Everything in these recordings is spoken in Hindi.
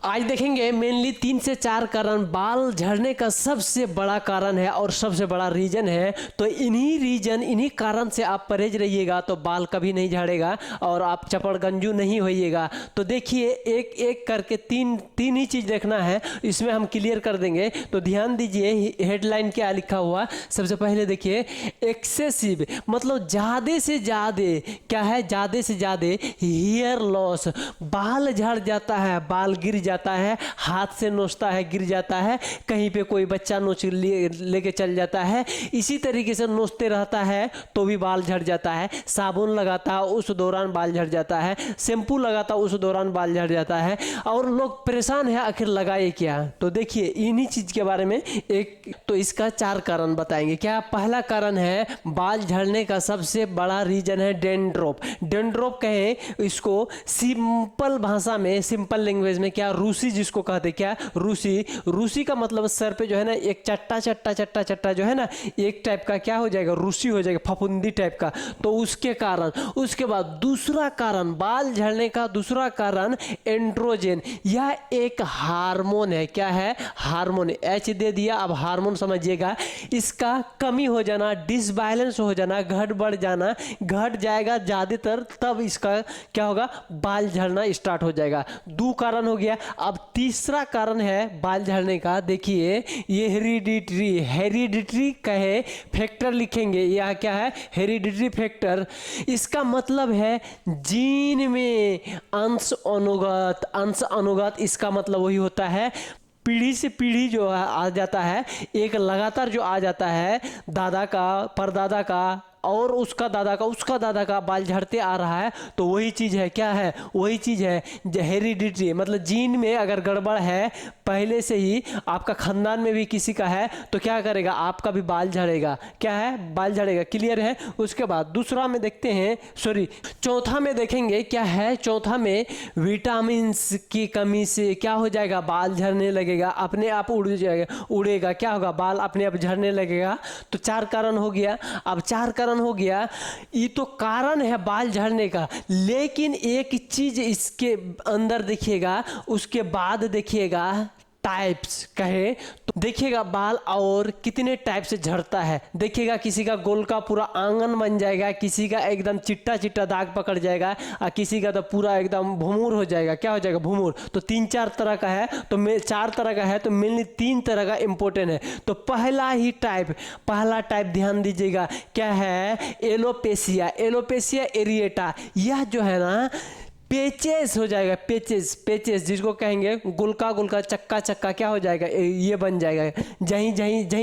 आज देखेंगे मेनली 3 से 4 कारण बाल झड़ने का सबसे बड़ा कारण है और सबसे बड़ा रीजन है। तो इन्हीं कारण से आप परहेज रहिएगा तो बाल कभी नहीं झड़ेगा और आप चपड़गंजू नहीं होइएगा। तो देखिए एक एक करके तीन ही चीज़ देखना है, इसमें हम क्लियर कर देंगे। तो ध्यान दीजिए हेडलाइन क्या लिखा हुआ। सबसे पहले देखिए एक्सेसिव मतलब ज़्यादा से ज़्यादा क्या है, ज़्यादा से ज़्यादा हेयर लॉस, बाल झड़ जाता है, बाल गिर जाता है, हाथ से नोचता है गिर जाता है, कहीं पे कोई बच्चा नोच लेके चल जाता है, इसी तरीके से नोचते रहता है तो भी बाल झड़ जाता है। साबुन लगाता है उस दौरान बाल झड़ जाता है, शैम्पू लगाता है उस दौरान बाल झड़ जाता है और लोग परेशान है आखिर लगाए क्या। तो देखिए इन्हीं चीज़ के बारे में तो इसका 4 कारण बताएंगे। क्या पहला कारण है बाल झड़ने का सबसे बड़ा रीजन है डेंड्रॉफ। डेंड्रॉफ कहें इसको सिंपल भाषा में, सिंपल लैंग्वेज में क्या, रूसी जिसको कहते क्या, रूसी का मतलब सर पे जो है ना एक चट्टा जो है ना एक टाइप का क्या हो जाएगा, रूसी हो जाएगा, फफूंदी टाइप का। तो उसके कारण, उसके बाद दूसरा कारण बाल झड़ने का दूसरा कारण एंड्रोजन, यह एक हार्मोन है। क्या है, हार्मोन, एच दे दिया, अब हार्मोन समझिएगा। इसका कमी हो जाना, डिसबैलेंस हो जाना, घट बढ़ जाना, घट जाएगा ज़्यादातर, तब इसका क्या होगा, बाल झड़ना स्टार्ट हो जाएगा। 2 कारण हो गया। अब तीसरा कारण है बाल झड़ने का, देखिए ये हेरिडिटरी कहे फैक्टर लिखेंगे। यह क्या है, हेरिडिटरी फैक्टर। इसका मतलब है जीन में अंश अनुगत, इसका मतलब वही होता है पीढ़ी से पीढ़ी जो आ जाता है, एक लगातार जो आ जाता है, दादा का, परदादा का और उसका दादा का बाल झड़ते आ रहा है। तो वही चीज़ है, क्या है, वही चीज़ है हेरिडिटरी, मतलब जीन में अगर गड़बड़ है पहले से ही, आपका खानदान में भी किसी का है तो क्या करेगा, आपका भी बाल झड़ेगा। क्या है, बाल झड़ेगा, क्लियर है। उसके बाद दूसरा में देखते हैं, चौथा में देखेंगे क्या है। चौथा में विटामिन की कमी से क्या हो जाएगा, बाल झड़ने लगेगा, अपने आप उड़ेगा, क्या होगा, बाल अपने आप झड़ने लगेगा। तो 4 कारण हो गया। अब 4 कारण हो गया, ये तो कारण है बाल झड़ने का, लेकिन एक चीज इसके अंदर देखिएगा, उसके बाद देखिएगा टाइप्स कहे तो देखिएगा बाल और कितने टाइप से झड़ता है। देखिएगा किसी का गोल का पूरा आंगन बन जाएगा, किसी का एकदम चिट्टा चिट्टा दाग पकड़ जाएगा और किसी का तो पूरा एकदम भूमूर हो जाएगा। क्या हो जाएगा, भूमूर। तो 3-4 तरह का है, तो 4 तरह का है, तो मेनली 3 तरह का इंपॉर्टेंट है। तो पहला टाइप ध्यान दीजिएगा, क्या है, एलोपेशिया एरिएटा। यह जो है ना पेचेस हो जाएगा, पेचेस जिसको कहेंगे गुलका चक्का क्या हो जाएगा, ये बन जाएगा, जहीं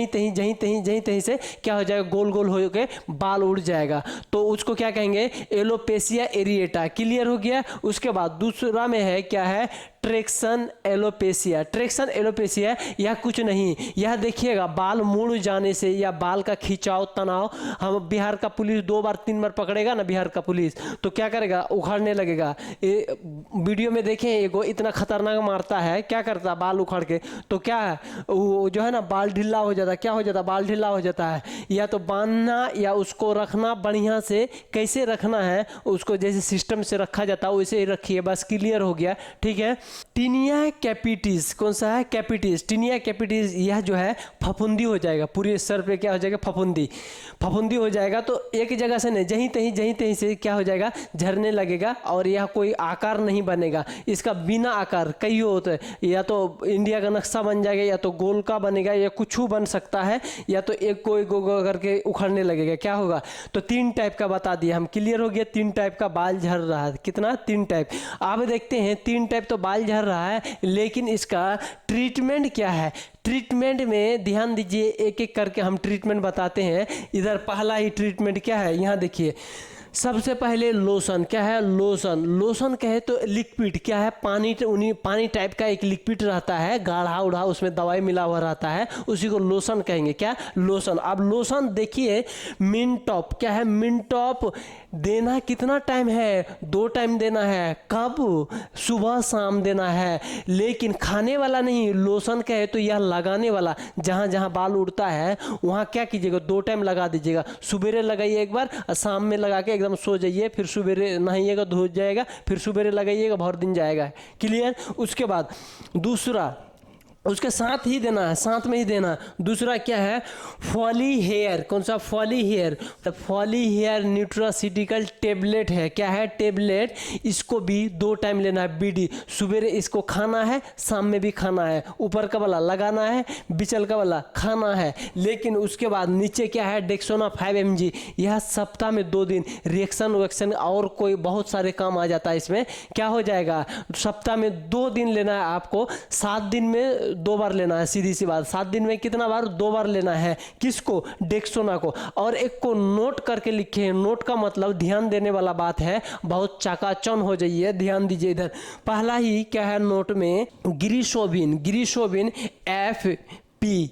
तहीं से क्या हो जाएगा, गोल गोल हो के बाल उड़ जाएगा। तो उसको क्या कहेंगे, एलोपेशिया एरिएटा। क्लियर हो गया। उसके बाद दूसरा में है क्या है, ट्रैक्शन एलोपेशिया। यह कुछ नहीं, यह देखिएगा बाल मुड़ जाने से या बाल का खिंचाव तनाव, हम बिहार का पुलिस 2 बार 3 बार पकड़ेगा ना, बिहार का पुलिस, तो क्या करेगा, उखाड़ने लगेगा। वीडियो में देखें एगो इतना खतरनाक मारता है, क्या करता है, बाल उखाड़ के, तो क्या है वो जो है ना बाल ढीला हो जाता है। क्या हो जाता है, बाल ढीला हो जाता है। या तो बांधना या उसको रखना बढ़िया से, कैसे रखना है उसको, जैसे सिस्टम से रखा जाता है वैसे ही रखिए, बस। क्लियर हो गया, ठीक है। टीनिया कैपिटिस, कौन सा है, कैपिटिस, टीनिया कैपिटिस। यह जो है फफूंदी हो जाएगा, पूरे सर पे क्या हो जाएगा, फफूंदी हो जाएगा। तो एक जगह से नहीं, जहीं तहीं से क्या हो जाएगा, झरने लगेगा और यह कोई आकार नहीं बनेगा। इसका बिना आकार कई होते हैं, या तो इंडिया का नक्शा बन जाएगा, या तो गोल का बनेगा, या कुछ बन सकता है, या तो एक कोई गो करके उखड़ने लगेगा। क्या होगा, तो 3 टाइप का बता दिया हम। क्लियर हो गया, 3 टाइप का बाल झड़ रहा है। कितना, 3 टाइप। अब देखते हैं 3 टाइप तो बाल झड़ रहा है, लेकिन इसका ट्रीटमेंट क्या है। ट्रीटमेंट में ध्यान दीजिए, एक एक करके हम ट्रीटमेंट बताते हैं। इधर पहला ही ट्रीटमेंट क्या है, यहाँ देखिए। सबसे पहले लोशन, क्या है, लोशन कहे तो लिक्विड, क्या है, पानी टाइप का एक लिक्विड रहता है, गाढ़ा उढ़ा, उसमें दवाई मिला हुआ रहता है, उसी को लोशन कहेंगे। क्या, लोशन। अब लोशन देखिए मिनटॉप, क्या है, मिनटॉप देना कितना टाइम है, 2 टाइम देना है। कब, सुबह शाम देना है, लेकिन खाने वाला नहीं। लोशन कहे तो यह लगाने वाला, जहाँ जहाँ बाल उड़ता है वहाँ क्या कीजिएगा, 2 टाइम लगा दीजिएगा। सुबेरे लगाइए एक बार और शाम में लगा के एकदम एकदम सो जाइए, फिर सुबह नहाइएगा, धो जाएगा, फिर सुबह लगाइएगा, बहुत दिन जाएगा। क्लियर। उसके बाद दूसरा, उसके साथ ही देना है, साथ में ही देना। दूसरा क्या है, फॉली हेयर। कौन सा, Follihair. Follihair nutraceutical tablet है। क्या है, टेबलेट। इसको भी 2 टाइम लेना है, बीडी। सुबह इसको खाना है, शाम में भी खाना है। ऊपर का वाला लगाना है, बिचल का वाला खाना है। लेकिन उसके बाद नीचे क्या है, डेक्सोना 5 mg। यह सप्ताह में 2 दिन। रिएक्शन वेक्शन और कोई बहुत सारे काम आ जाता है इसमें। क्या हो जाएगा, सप्ताह में 2 दिन लेना है आपको, 7 दिन में 2 बार लेना है। सीधी सी बात, 7 दिन में कितना बार, 2 बार लेना है। किसको, डेक्सोना को। और एक को नोट करके लिखे हैं। नोट का मतलब ध्यान देने वाला बात है, बहुत चकाचौंध हो जाइए, ध्यान दीजिए इधर। पहला ही क्या है नोट में, ग्रीशोबिन। ग्रीशोबिन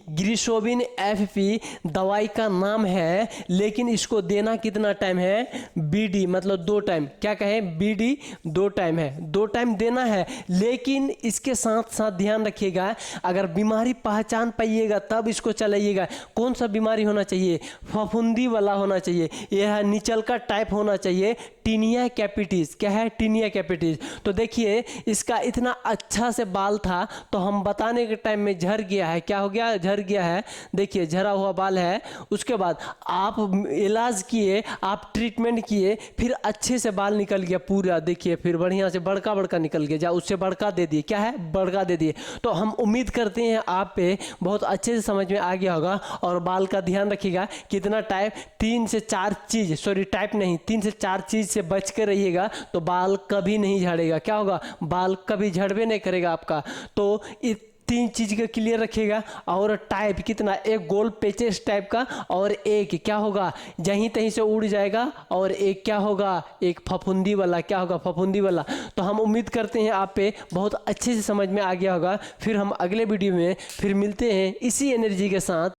ग्रीशोबिन FP दवाई का नाम है, लेकिन इसको देना कितना टाइम है, BD, मतलब 2 टाइम। क्या कहें, BD 2 टाइम है, 2 टाइम देना है। लेकिन इसके साथ साथ ध्यान रखिएगा, अगर बीमारी पहचान पाइएगा तब इसको चलाइएगा। कौन सा बीमारी होना चाहिए, फफूंदी वाला होना चाहिए, यह निचल का टाइप होना चाहिए, टीनिया कैपिटिस। क्या है, टीनिया कैपिटिस। तो देखिए इसका इतना अच्छा से बाल था, तो हम बताने के टाइम में झड़ गया है। क्या हो गया, झड़ गया है। देखिए झड़ा हुआ बाल है। उसके बाद आप इलाज किए, आप ट्रीटमेंट किए, फिर अच्छे से बाल निकल गया पूरा। देखिए फिर बढ़िया से बड़का बड़का निकल गया, उससे बड़का दे दिए। क्या है, बड़का दे दिए। तो हम उम्मीद करते हैं आप पे बहुत अच्छे से समझ में आ गया होगा। और बाल का ध्यान रखिएगा, कितना टाइप, 3 से 4 चीज, सॉरी टाइप नहीं, 3 से 4 चीज से बच कर रहिएगा, तो बाल कभी नहीं झड़ेगा। क्या होगा, बाल कभी झड़बे नहीं करेगा आपका। तो 3 चीज का क्लियर रखिएगा। और टाइप कितना, एक गोल पेचेस टाइप का, और एक क्या होगा, जहीं तहीं से उड़ जाएगा, और एक क्या होगा, एक फफूंदी वाला। क्या होगा, फफूंदी वाला। तो हम उम्मीद करते हैं आप पे बहुत अच्छे से समझ में आ गया होगा। फिर हम अगले वीडियो में फिर मिलते हैं इसी एनर्जी के साथ।